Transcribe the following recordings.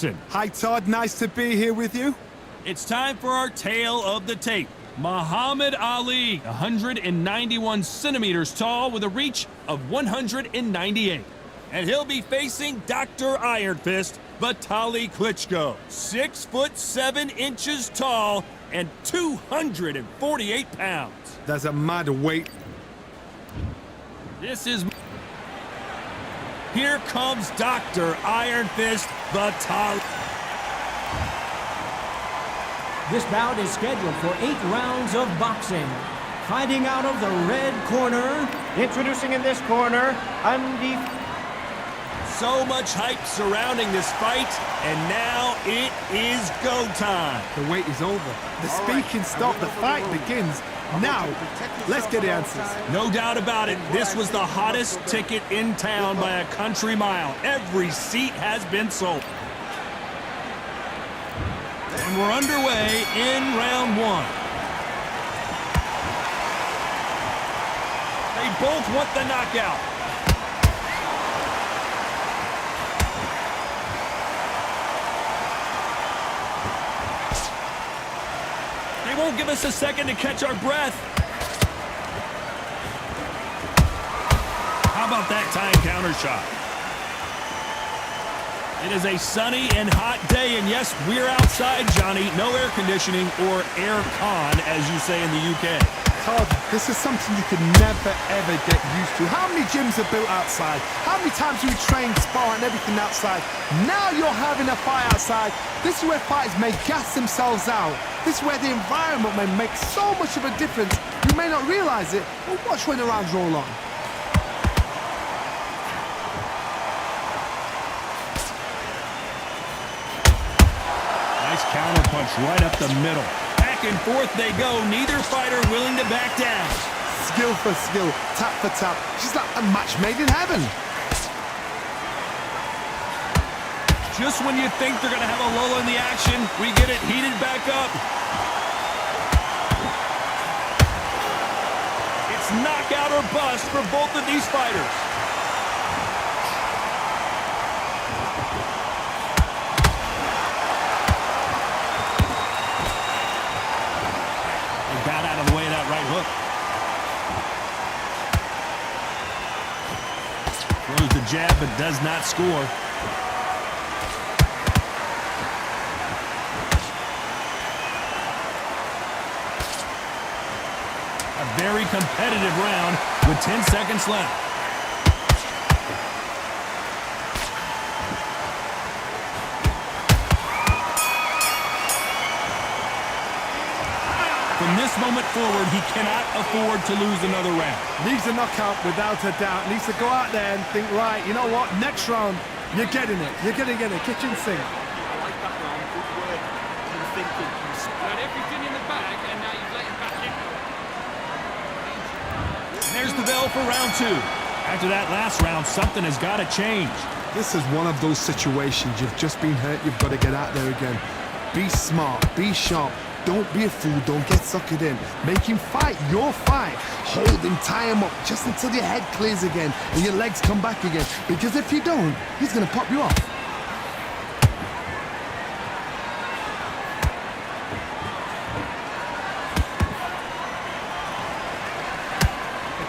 Anderson. Hi, Todd. Nice to be here with you. It's time for our tale of the tape. Muhammad Ali, 191 centimeters tall with a reach of 198. And he'll be facing Dr. Ironfist, Vitaly Klitschko, 6'7" tall and 248 pounds. That's a mad weight. Here comes Dr. Ironfist Vitaly. This bout is scheduled for 8 rounds of boxing. Fighting out of the red corner. Introducing in this corner, So much hype surrounding this fight, and now it is go time. The wait is over. The speaking stopped. The fight begins. Now, let's get the answers. No doubt about it, this was the hottest ticket in town by a country mile. Every seat has been sold. And we're underway in round 1. They both want the knockout. They won't give us a second to catch our breath. How about that time counter shot? It is a sunny and hot day, and yes, we're outside, Johnny. No air conditioning or air con, as you say in the UK. Todd, this is something you could never, ever get used to. How many gyms are built outside? How many times do we train, spar, and everything outside? Now you're having a fight outside. This is where fighters may gas themselves out. This is where the environment may make so much of a difference. You may not realize it, but watch when the rounds roll on. Nice counter punch right up the middle. Back and forth they go, neither fighter willing to back down. Skill for skill, tap for tap. She's like a match made in heaven. Just when you think they're going to have a lull in the action, we get it heated back up. It's knockout or bust for both of these fighters. They got out of the way of that right hook. Throws the jab but does not score. A very competitive round with 10 seconds left. From this moment forward, he cannot afford to lose another round. Needs a knockout without a doubt. Needs to go out there and think, right, you know what, next round, you're getting it. You're going to get a kitchen sink. I like that round. Good work. You're thinking. You got everything in the bag, and now you've let him back in. There's the bell for round 2. After that last round, something has got to change. This is one of those situations. You've just been hurt. You've got to get out there again. Be smart. Be sharp. Don't be a fool. Don't get suckered in. Make him fight your fight. Hold him, tie him up just until your head clears again and your legs come back again. Because if you don't, he's going to pop you off.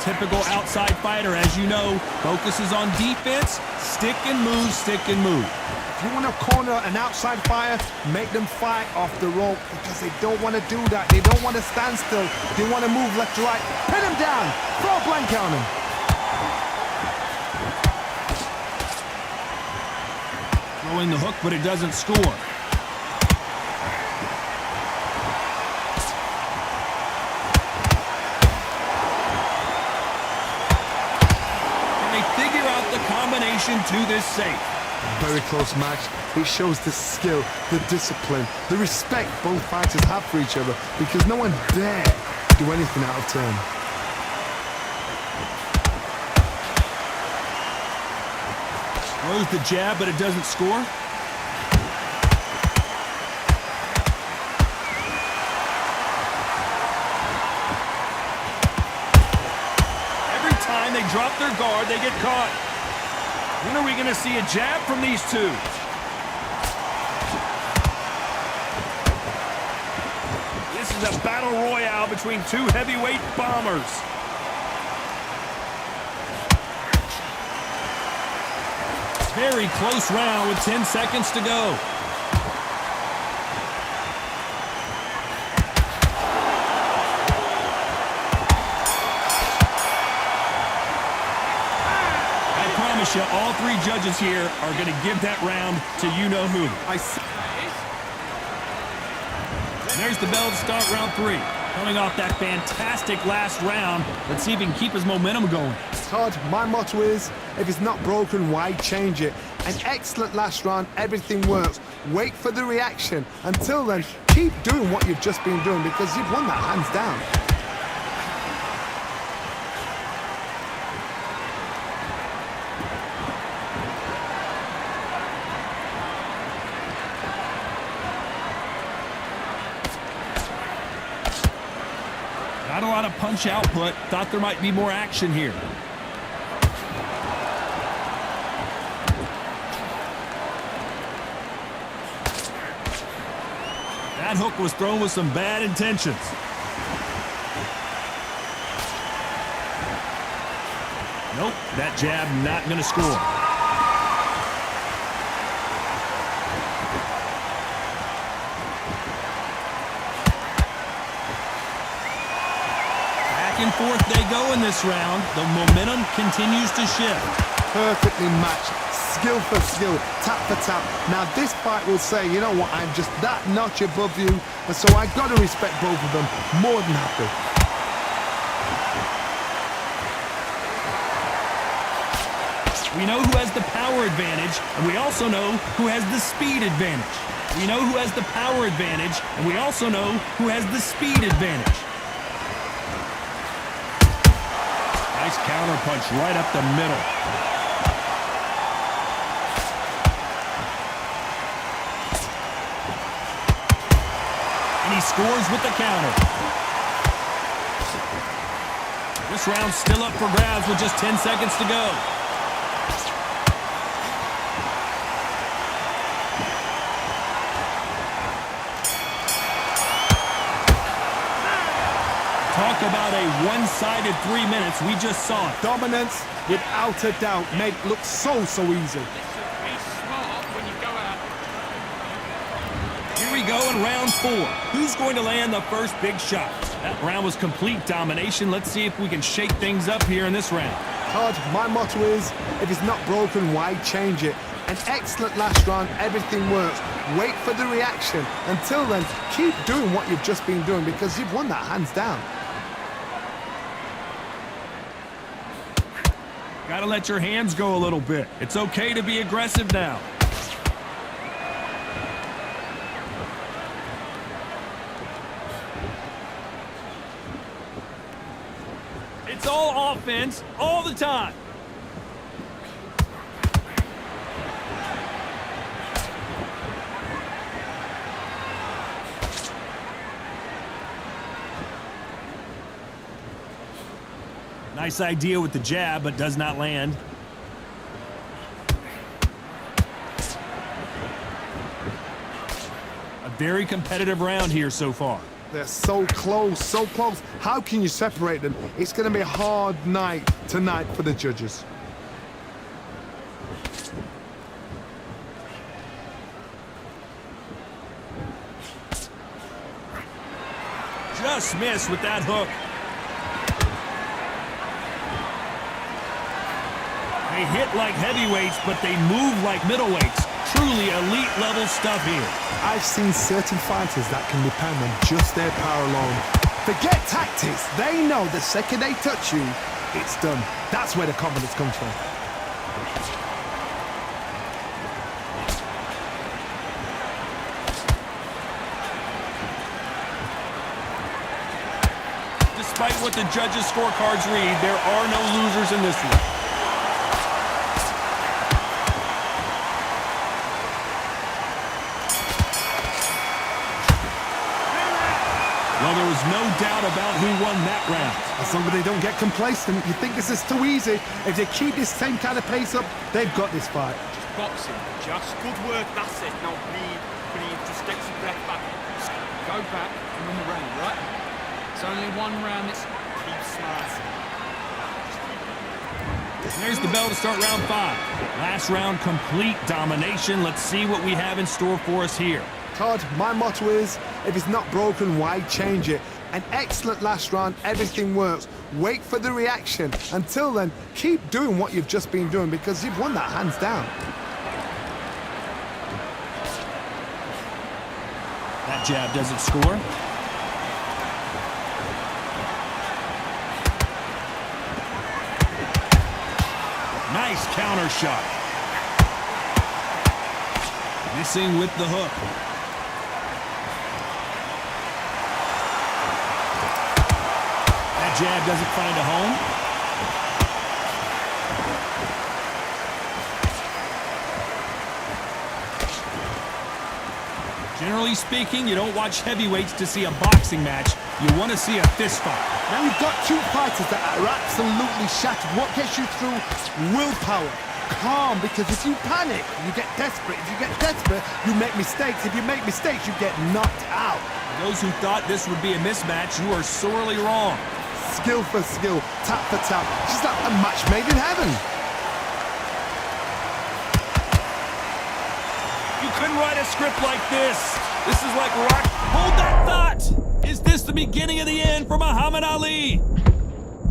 Typical outside fighter, as you know, focuses on defense, stick and move, stick and move. If you want to corner an outside fighter, make them fight off the rope because they don't want to do that. They don't want to stand still. They want to move left to right. Pin him down. Throw a blanket on him. Throwing the hook, but it doesn't score. Combination to this safe. Very close match. It shows the skill, the discipline, the respect both fighters have for each other because no one dare do anything out of turn. Throws the jab, but it doesn't score. Every time they drop their guard, they get caught. When are we going to see a jab from these two? is a battle royale between two heavyweight bombers. Very close round with 10 seconds to go. I promise you, all three judges here are going to give that round to you-know-who. There's the bell to start round 3. Coming off that fantastic last round, let's see if he can keep his momentum going. Todd, my motto is, if it's not broken, why change it? An excellent last round, everything works. Wait for the reaction. Until then, keep doing what you've just been doing because you've won that hands down. Not a lot of punch output. Thought there might be more action here. That hook was thrown with some bad intentions. Nope, that jab not going to score. Back and forth they go in this round. The momentum continues to shift. Perfectly matched, skill for skill, tap for tap. Now this fight will say, you know what, I'm just that notch above you, and so I got to respect both of them. More than happy. We know who has the power advantage, and we also know who has the speed advantage. We know who has the power advantage, and we also know who has the speed advantage. Nice counter punch right up the middle. And he scores with the counter. This round's still up for grabs with just 10 seconds to go. Talk about a one-sided 3 minutes. We just saw it. Dominance, without a doubt, made it look so easy. Listen, be smart when you go out. Here we go in round 4. Who's going to land the first big shot? That round was complete domination. Let's see if we can shake things up here in this round. Todd, my motto is, if it's not broken, why change it? An excellent last round, everything works. Wait for the reaction. Until then, keep doing what you've just been doing because you've won that hands down. Gotta let your hands go a little bit. It's okay to be aggressive now. It's all offense, all the time. Nice idea with the jab, but does not land. A very competitive round here so far. They're so close, so close. How can you separate them? It's going to be a hard night tonight for the judges. Just missed with that hook. They hit like heavyweights, but they move like middleweights. Truly elite level stuff here. I've seen certain fighters that can depend on just their power alone. Forget tactics. They know the second they touch you, it's done. That's where the confidence comes from. Despite what the judges' scorecards read, there are no losers in this one. Well, there was no doubt about who won that round. As long as they don't get complacent, you think this is too easy. If they keep this same kind of pace up, they've got this fight. Just boxing. Just good work. That's it. Now breathe. Breathe. Just get your breath back. Go back and win the round, right? It's only one round. It's keep smart. There's the bell to start round 5. Last round, complete domination. Let's see what we have in store for us here. Todd, my motto is, if it's not broken, why change it? An excellent last round, everything works. Wait for the reaction. Until then, keep doing what you've just been doing because you've won that hands down. That jab doesn't score. Nice counter shot. Missing with the hook. That jab doesn't find a home. Generally speaking, you don't watch heavyweights to see a boxing match. You want to see a fist fight. Now you've got two fighters that are absolutely shattered. What gets you through? Willpower. Calm, because if you panic, you get desperate. If you get desperate, you make mistakes. If you make mistakes, you get knocked out. For those who thought this would be a mismatch, you are sorely wrong. Skill for skill, tap for tap. She's like a match made in heaven. You couldn't write a script like this. This is like rock. Hold that thought. Is this the beginning of the end for Muhammad Ali?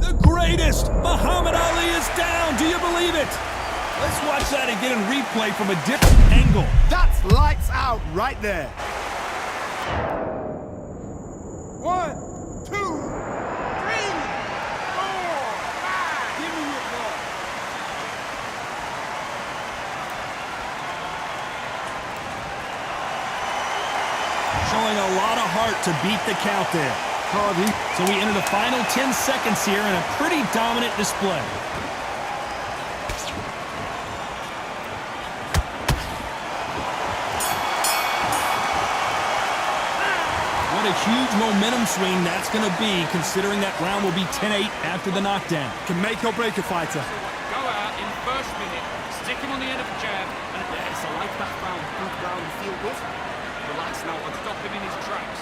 The greatest. Muhammad Ali is down. Do you believe it? Let's watch that again in replay from a different angle. That's lights out right there. 1, 2, 3, 4, 5. Give me your ball. Showing a lot of heart to beat the count there. Cardi. So we enter the final 10 seconds here in a pretty dominant display. What a huge momentum swing that's going to be, considering that round will be 10-8 after the knockdown. Can make or break a fighter. Go out in the first minute, stick him on the end of the jab, and yes, I like that round. Good round, you feel good. Relax now and stop him in his tracks.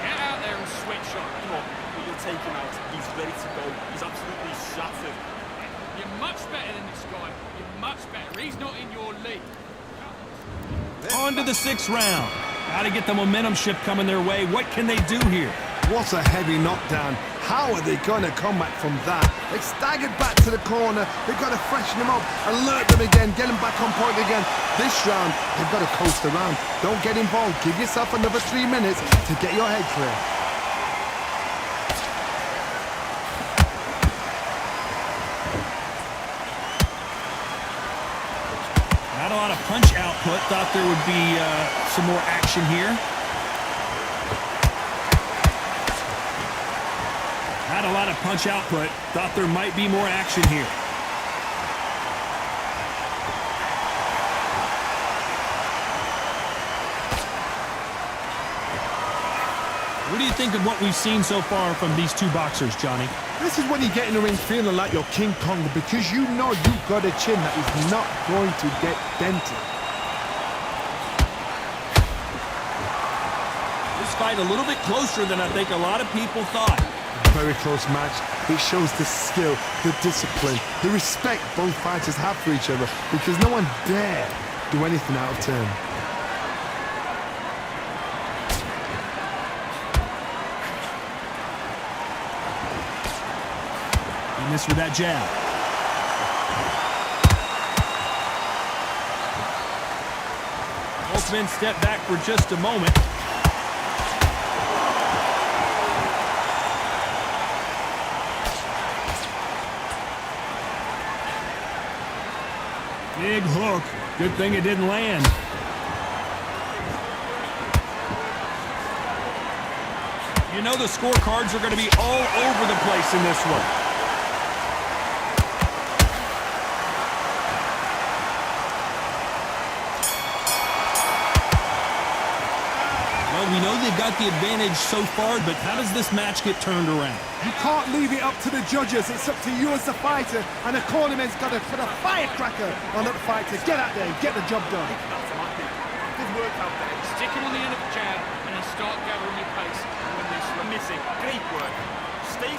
Get out there and switch on. Come on, you'll take him out. He's ready to go. He's absolutely shattered. You're much better than this guy. You're much better. He's not in your league. On to the 6th round. Got to get the momentum shift coming their way. What can they do here? What a heavy knockdown. How are they going to come back from that? They staggered back to the corner. They've got to freshen them up, alert them again, get them back on point again. This round, they've got to coast around. Don't get involved. Give yourself another 3 minutes to get your head clear. Not a lot of punch output. Thought there would be some more action here. Not a lot of punch output. Thought there might be more action here. What do you think of what we've seen so far from these two boxers, Johnny? This is when you get in the ring feeling like you're King Kong because you know you've got a chin that is not going to get dented. This fight a little bit closer than I think a lot of people thought. Very close match. It shows the skill, the discipline, the respect both fighters have for each other because no one dare do anything out of turn. He missed with that jab. Both men step back for just a moment. Big hook. Good thing it didn't land. You know the scorecards are going to be all over the place in this one. Well, we know they've got the advantage so far, but how does this match get turned around? You can't leave it up to the judges. It's up to you as the fighter, and the cornerman's got to put a firecracker on that fighter. Get out there and get the job done. Good work out there. Stick him on the end of the jab and then start gathering your pace. When this you're missing. Great work. Steve.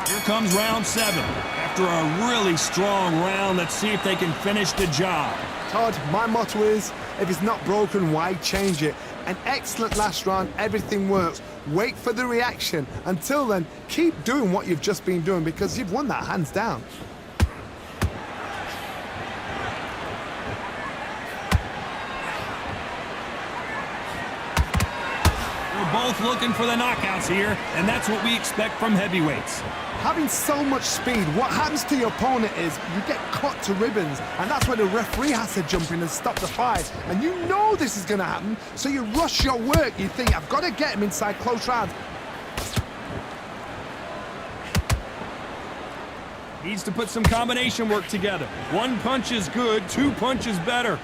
Here comes round 7. After a really strong round, let's see if they can finish the job. Todd, my motto is, if it's not broken, why change it? An excellent last round, everything works. Wait for the reaction. Until then, keep doing what you've just been doing because you've won that hands down. We're both looking for the knockouts here, and that's what we expect from heavyweights. Having so much speed, what happens to your opponent is you get cut to ribbons, and that's where the referee has to jump in and stop the fight. And you know this is going to happen, so you rush your work. You think, I've got to get him inside close rounds. Needs to put some combination work together. One punch is good, 2 punches better.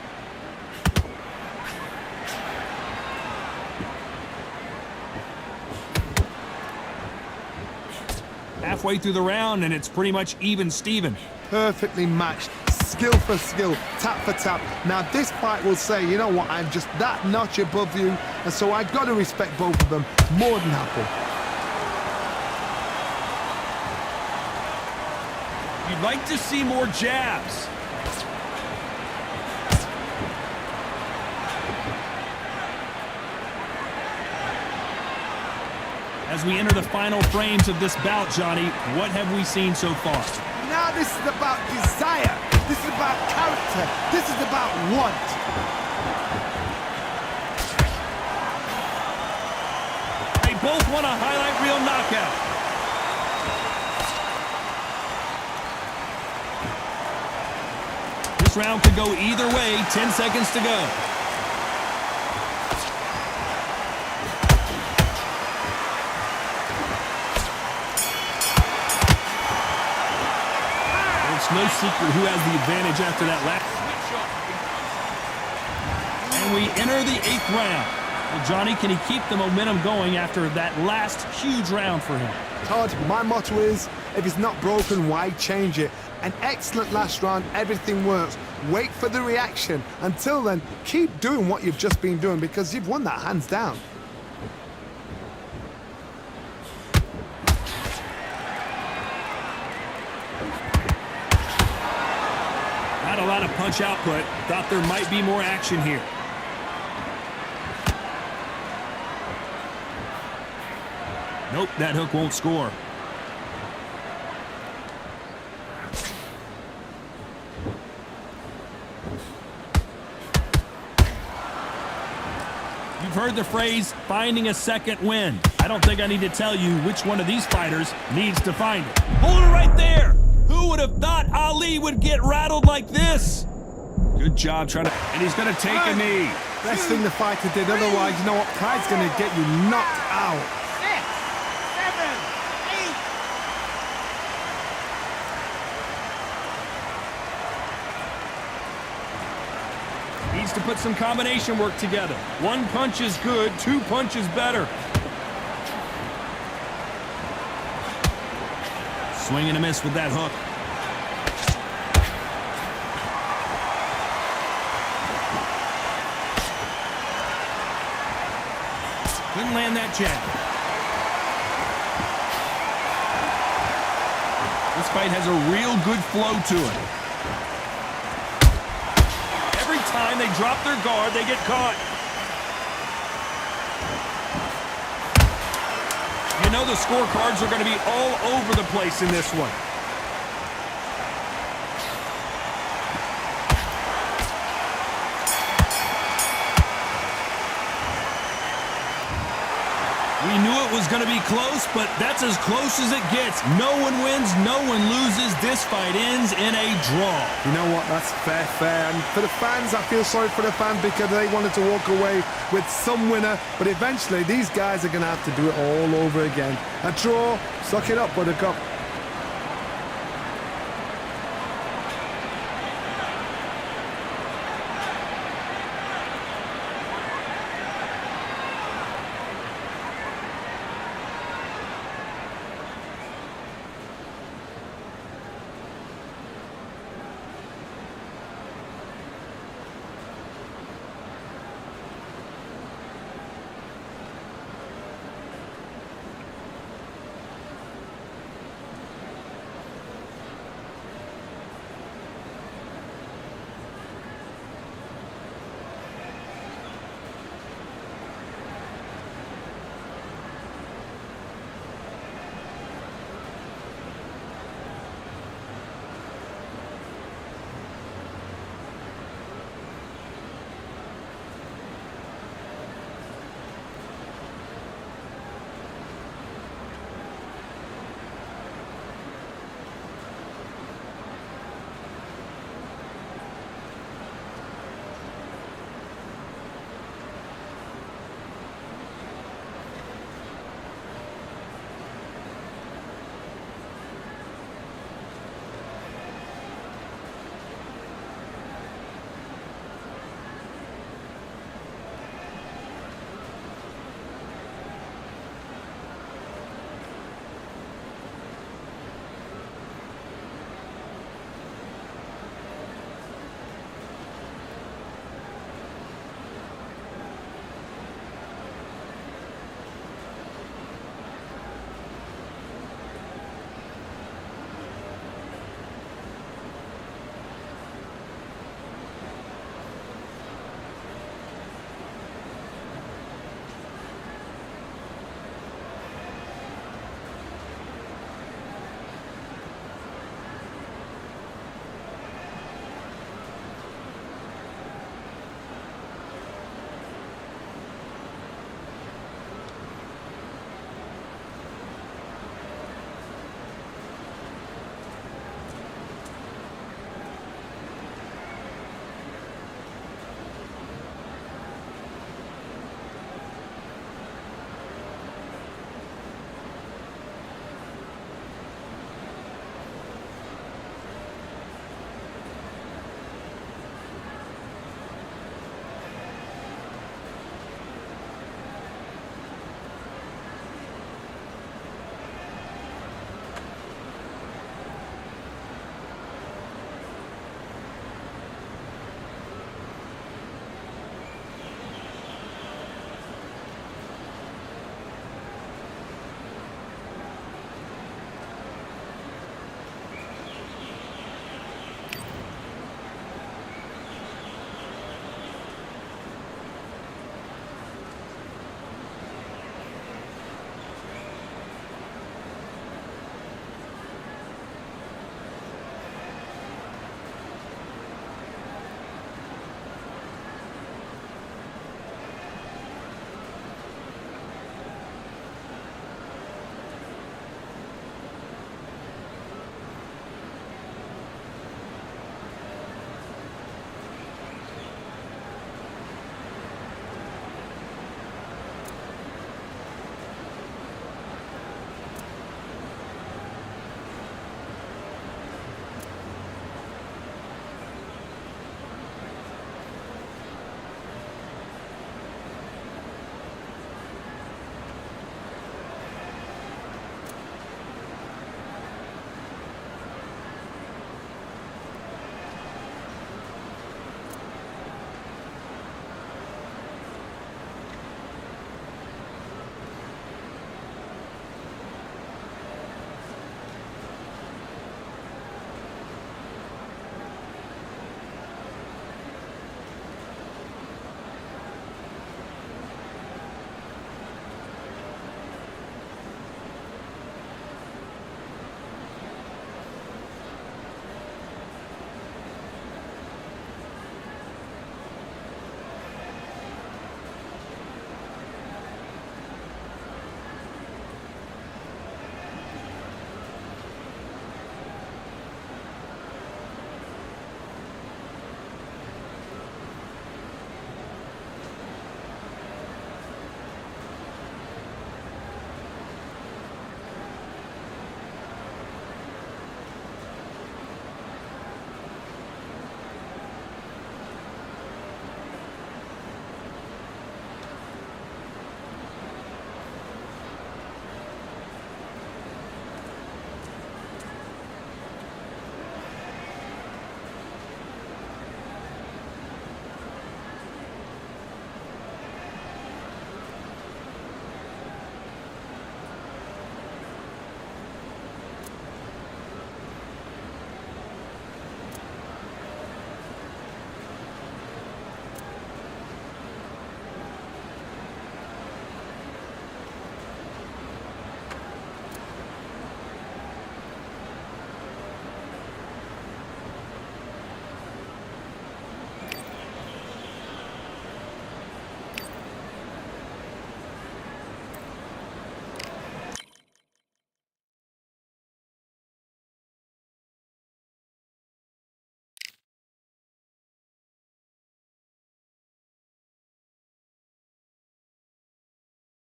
Halfway through the round, and it's pretty much even Steven. Perfectly matched, skill for skill, tap for tap. Now this fight will say, you know what, I'm just that notch above you, and so I've got to respect both of them. More than happy. You'd like to see more jabs. As we enter the final frames of this bout, Johnny, what have we seen so far? Now this is about desire. This is about character. This is about want. They both want a highlight reel knockout. This round could go either way. 10 seconds to go. No secret who has the advantage after that last. And we enter the 8th round. Well, Johnny, can he keep the momentum going after that last huge round for him? Todd, my motto is, if it's not broken, why change it? An excellent last round, everything works. Wait for the reaction. Until then, keep doing what you've just been doing because you've won that hands down. Not a lot of punch output. Thought there might be more action here. Nope, that hook won't score. You've heard the phrase, finding a second wind. I don't think I need to tell you which one of these fighters needs to find it. Hold it right there! Who would have thought Ali would get rattled like this? Good job trying to... And he's going to take a knee. Best thing the fighter did, otherwise, you know what? Pride's going to get you knocked out. 6, 7, 8. Needs to put some combination work together. 1 punch is good, 2 punches better. Swing and a miss with that hook. Couldn't land that jab. This fight has a real good flow to it. Every time they drop their guard, they get caught. You know the scorecards are going to be all over the place in this one. We knew it was going to be close, but that's as close as it gets. No one wins, no one loses. This fight ends in a draw. You know what? That's fair. And for the fans, I feel sorry for the fans because they wanted to walk away with some winner. But eventually, these guys are going to have to do it all over again. A draw, suck it up, Buttercup.